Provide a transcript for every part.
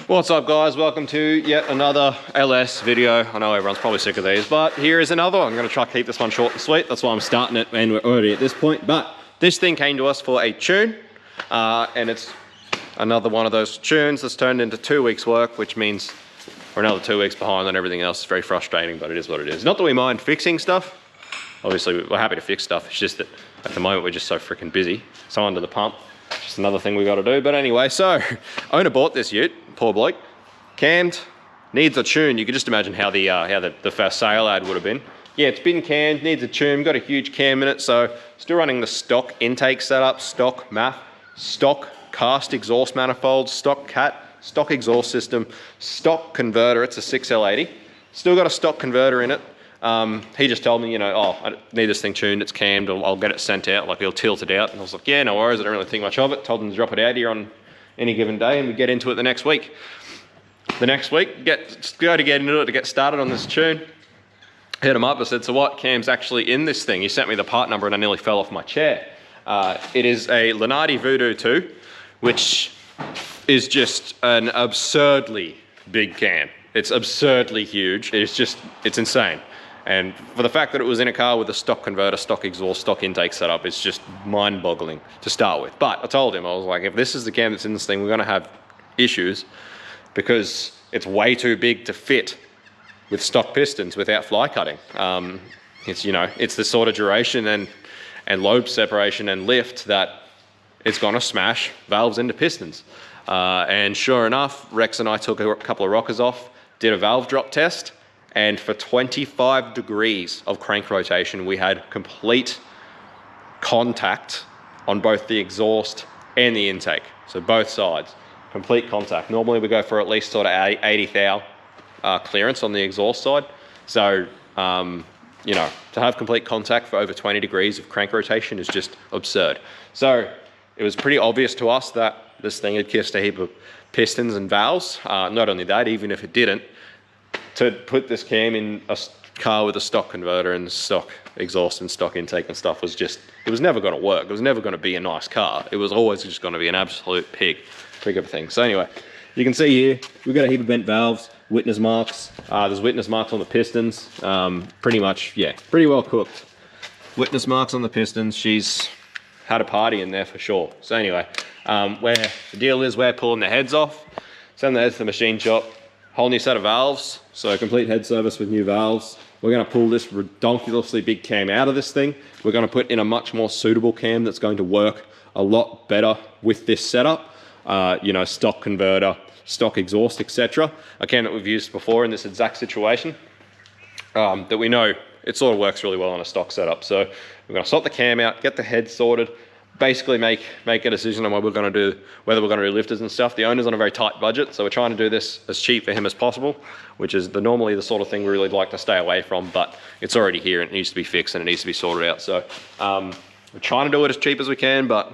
What's up guys, welcome to yet another LS video. I know everyone's probably sick of these, but here is another one. I'm gonna try to keep this one short and sweet. That's why I'm starting it and we're already at this point. But this thing came to us for a tune and it's another one of those tunes that's turned into 2 weeks work, which means we're another 2 weeks behind on everything else. It's very frustrating, but it is what it is. Not that we mind fixing stuff. Obviously we're happy to fix stuff. It's just that at the moment we're just so freaking busy. So under the pump, just another thing we got to do. But anyway, so owner bought this ute, poor bloke, cammed, needs a tune. You can just imagine how the first sale ad would have been. Yeah, it's been cammed, needs a tune, got a huge cam in it. So still running the stock intake setup, stock MAF, stock cast exhaust manifold, stock cat, stock exhaust system, stock converter. It's a 6L80. Still got a stock converter in it. He just told me, you know, oh, I need this thing tuned, it's cammed, I'll get it sent out, like he'll tilt it out. And I was like, yeah, no worries, I don't really think much of it. Told him to drop it out here on any given day and we get into it the next week. The next week, go to get into it, to get started on this tune. Hit him up, I said, so what cam's actually in this thing? He sent me the part number and I nearly fell off my chair. It is a Lenardi Voodoo 2, which is just an absurdly big cam. It's absurdly huge, it's insane. And for the fact that it was in a car with a stock converter, stock exhaust, stock intake setup, it's just mind-boggling to start with. But I told him, I was like, if this is the cam that's in this thing, we're gonna have issues because it's way too big to fit with stock pistons without fly cutting. It's, you know, it's the sort of duration and lobe separation and lift that it's gonna smash valves into pistons. And sure enough, Rex and I took a couple of rockers off, did a valve drop test, and for 25 degrees of crank rotation, we had complete contact on both the exhaust and the intake. So both sides, complete contact. Normally we go for at least sort of 80 thou clearance on the exhaust side. So, you know, to have complete contact for over 20 degrees of crank rotation is just absurd. So it was pretty obvious to us that this thing had kissed a heap of pistons and valves. Not only that, even if it didn't, to put this cam in a car with a stock converter and stock exhaust and stock intake and stuff was just, it was never going to work. It was never going to be a nice car. It was always just going to be an absolute pig of a thing. So anyway, you can see here, we've got a heap of bent valves, witness marks. There's witness marks on the pistons. Pretty much, yeah, pretty well cooked. Witness marks on the pistons. She's had a party in there for sure. So anyway, where the deal is, we're pulling the heads off, send the heads to the machine shop, whole new set of valves, so complete head service with new valves. We're gonna pull this ridiculously big cam out of this thing. We're gonna put in a much more suitable cam that's going to work a lot better with this setup. You know, stock converter, stock exhaust, etc. A cam that we've used before in this exact situation, that we know it sort of works really well on a stock setup. So we're gonna swap the cam out, get the head sorted, basically make a decision on what we're going to do, whether we're going to do lifters and stuff. The owner's on a very tight budget, so we're trying to do this as cheap for him as possible, which is normally the sort of thing we really like to stay away from, but it's already here and it needs to be fixed and it needs to be sorted out. So we're trying to do it as cheap as we can, but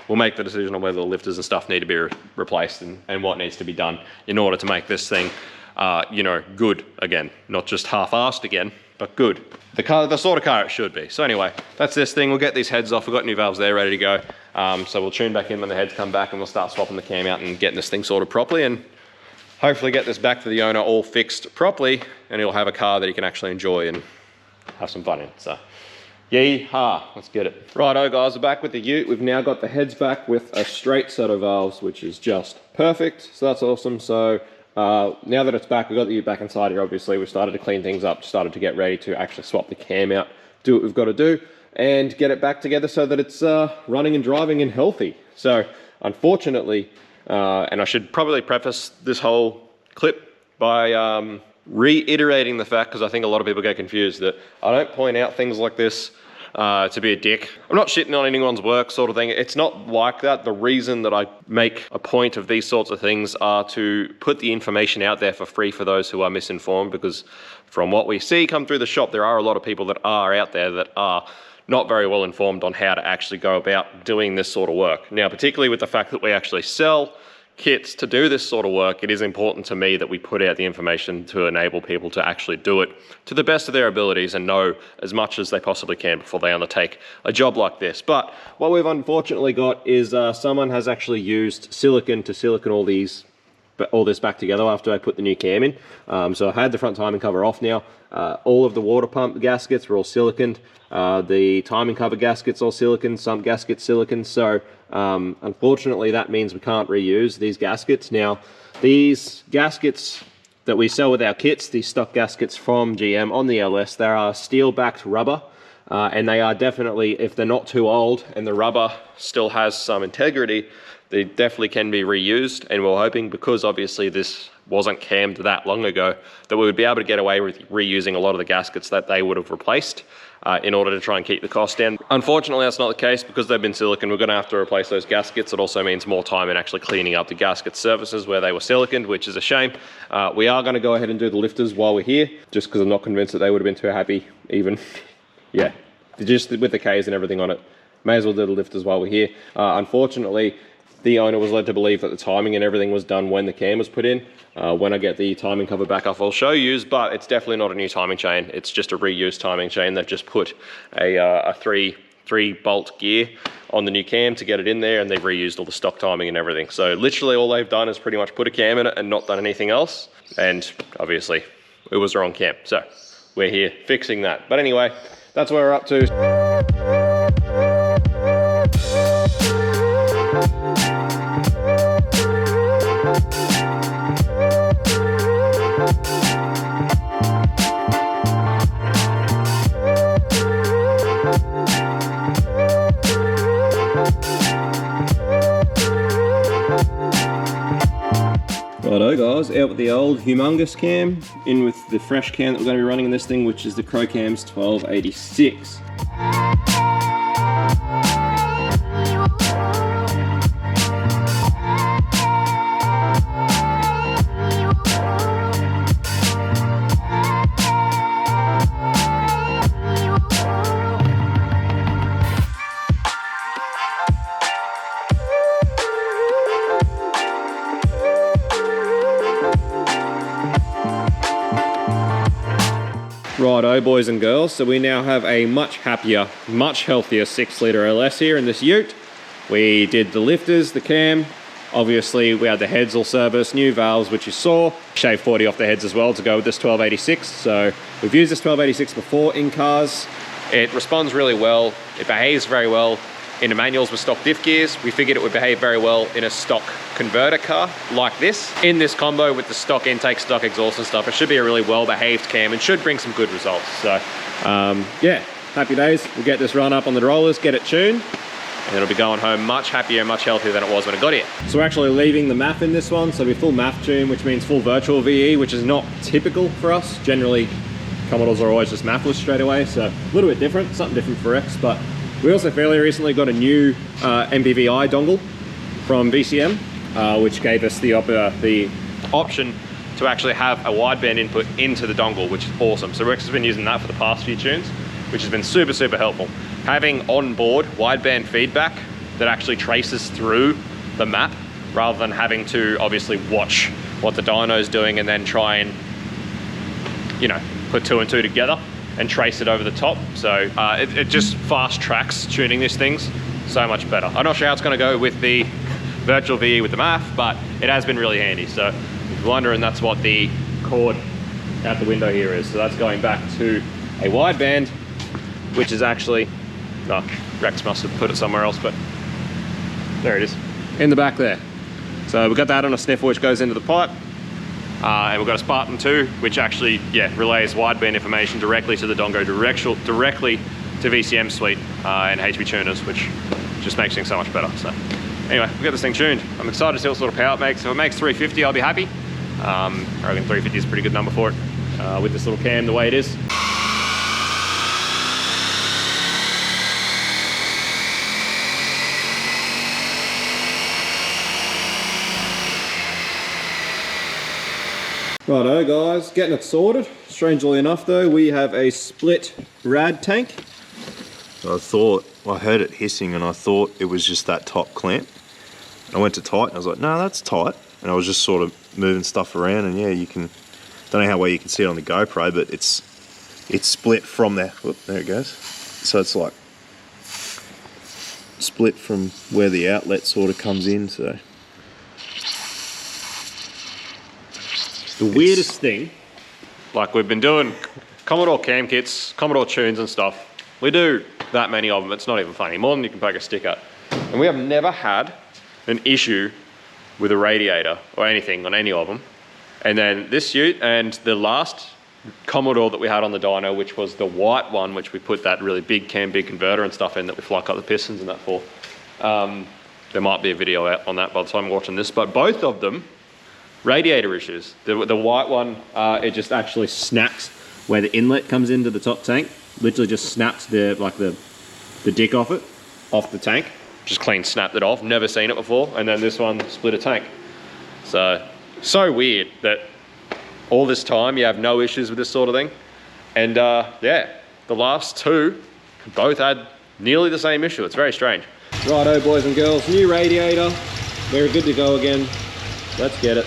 we'll make the decision on whether the lifters and stuff need to be replaced and what needs to be done in order to make this thing, you know, good again, not just half-assed again, but good. The sort of car it should be. So anyway, that's this thing. We'll get these heads off. We've got new valves there ready to go. So we'll tune back in when the heads come back and we'll start swapping the cam out and getting this thing sorted properly and hopefully get this back to the owner all fixed properly and he'll have a car that he can actually enjoy and have some fun in. So yee-haw, let's get it. Righto guys, we're back with the ute. We've now got the heads back with a straight set of valves, which is just perfect. So that's awesome. So now that it's back, we've got the ute back inside here, obviously. We've started to clean things up, started to get ready to actually swap the cam out, do what we've got to do, and get it back together so that it's running and driving and healthy. So, unfortunately, and I should probably preface this whole clip by reiterating the fact, because I think a lot of people get confused, that I don't point out things like this to be a dick. I'm not shitting on anyone's work sort of thing. It's not like that. The reason that I make a point of these sorts of things are to put the information out there for free for those who are misinformed, because from what we see come through the shop, there are a lot of people that are out there that are not very well informed on how to actually go about doing this sort of work. Now, particularly with the fact that we actually sell kits to do this sort of work, it is important to me that we put out the information to enable people to actually do it to the best of their abilities and know as much as they possibly can before they undertake a job like this. But what we've unfortunately got is someone has actually used silicon to silicon all these all this back together after I put the new cam in. So I had the front timing cover off now. All of the water pump gaskets were all siliconed. The timing cover gaskets all silicon, some gaskets silicon. So unfortunately that means we can't reuse these gaskets. Now these gaskets that we sell with our kits, these stock gaskets from GM on the LS, they are steel backed rubber. And they are definitely, if they're not too old and the rubber still has some integrity, they definitely can be reused. And we're hoping, because obviously this wasn't cammed that long ago, that we would be able to get away with reusing a lot of the gaskets that they would have replaced in order to try and keep the cost down. Unfortunately, that's not the case. Because they've been silicon, we're going to have to replace those gaskets. It also means more time in actually cleaning up the gasket surfaces where they were siliconed, which is a shame. We are going to go ahead and do the lifters while we're here, just because I'm not convinced that they would have been too happy even. Yeah, just with the Ks and everything on it. May as well do the lifters while we're here. Unfortunately, the owner was led to believe that the timing and everything was done when the cam was put in. When I get the timing cover back off, I'll show you, but it's definitely not a new timing chain. It's just a reused timing chain. They've just put a three bolt gear on the new cam to get it in there, and they've reused all the stock timing and everything. So literally all they've done is pretty much put a cam in it and not done anything else. And obviously it was the wrong cam. So we're here fixing that. But anyway, that's where we're up to. Righto guys, out with the old humongous cam, in with the fresh cam that we're going to be running in this thing, which is the Crocam's 1286. Righto boys and girls, so we now have a much happier, much healthier 6-litre LS here in this ute. We did the lifters, the cam, obviously we had the heads all serviced, new valves which you saw, shaved 40 off the heads as well to go with this 1286. So we've used this 1286 before in cars. It responds really well, it behaves very well in the manuals with stock diff gears. We figured it would behave very well in a stock converter car like this. In this combo with the stock intake, stock exhaust and stuff, it should be a really well behaved cam and should bring some good results. So yeah, happy days. We'll get this run up on the rollers, get it tuned, and it'll be going home much happier, much healthier than it was when it got here. So we're actually leaving the MAF in this one, so we're full MAF tune, which means full virtual VE, which is not typical for us. Generally, Commodores are always just MAFless straight away, so a little bit different, something different for X. But we also fairly recently got a new MPVI dongle from VCM, which gave us the option to actually have a wideband input into the dongle, which is awesome. So Rex has been using that for the past few tunes, which has been super, super helpful. Having onboard wideband feedback that actually traces through the map, rather than having to obviously watch what the dyno's doing and then try and, you know, put 2 and 2 together and trace it over the top. So it just fast tracks tuning these things so much better. I'm not sure how it's going to go with the virtual VE with the MAF, but it has been really handy. So if you're wondering, that's what the cord out the window here is. So that's going back to a wideband, which is actually, oh, Rex must have put it somewhere else, but there it is, in the back there. So we've got that on a sniffer which goes into the pipe. And we've got a Spartan 2, which actually, yeah, relays wideband information directly to the dongo, directly to VCM suite and HV tuners, which just makes things so much better. So anyway, we've got this thing tuned. I'm excited to see what sort of power it makes. If it makes 350, I'll be happy. I reckon 350 is a pretty good number for it with this little cam the way it is. Righto guys, getting it sorted. Strangely enough though, we have a split rad tank. I heard it hissing and I thought it was just that top clamp. I went to tighten, I was like, no, that's tight. And I was just sort of moving stuff around, and yeah, you can, don't know how well you can see it on the GoPro, but it's split from there. Whoop, there it goes. So it's like split from where the outlet sort of comes in, so. The weirdest thing, like we've been doing Commodore cam kits, Commodore tunes and stuff. We do that many of them, it's not even funny, more than you can poke a stick at. And we have never had an issue with a radiator or anything on any of them. And then this ute and the last Commodore that we had on the dyno, which was the white one, which we put that really big converter and stuff in that we fly up the pistons and that for. There might be a video out on that by the time I'm watching this, but both of them, radiator issues. The white one, it just actually snaps where the inlet comes into the top tank. Literally just snaps the dick off the tank. Just clean snapped it off, never seen it before. And then this one split a tank. So weird that all this time you have no issues with this sort of thing. And yeah, the last two both had nearly the same issue. It's very strange. Righto, boys and girls, new radiator. We're good to go again. Let's get it.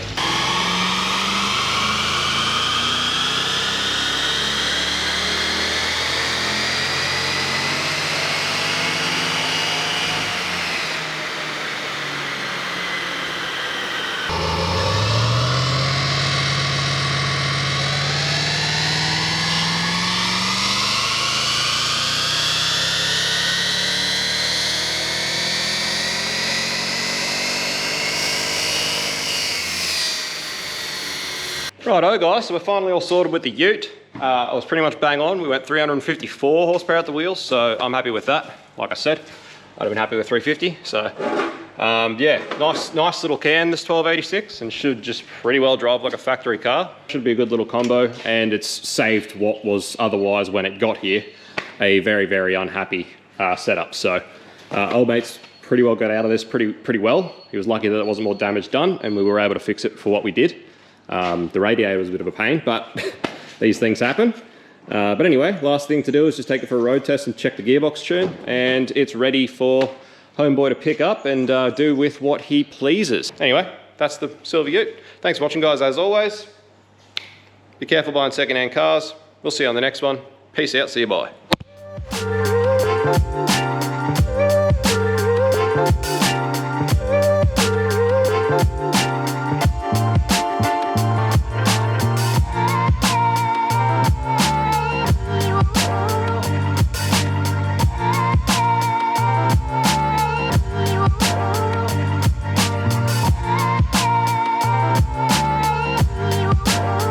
Righto guys, so we're finally all sorted with the ute. I was pretty much bang on. We went 354 horsepower at the wheels, so I'm happy with that. Like I said, I'd have been happy with 350. So yeah, nice little can, this 1286, and should just pretty well drive like a factory car. Should be a good little combo, and it's saved what was otherwise, when it got here, a very, very unhappy setup. So old mate's pretty well got out of this pretty well. He was lucky that there wasn't more damage done, and we were able to fix it for what we did. The radiator was a bit of a pain, but these things happen. But anyway, last thing to do is just take it for a road test and check the gearbox tune, and it's ready for homeboy to pick up and do with what he pleases. Anyway, that's the Silver Ute. Thanks for watching, guys, as always. Be careful buying second-hand cars. We'll see you on the next one. Peace out, see you, bye.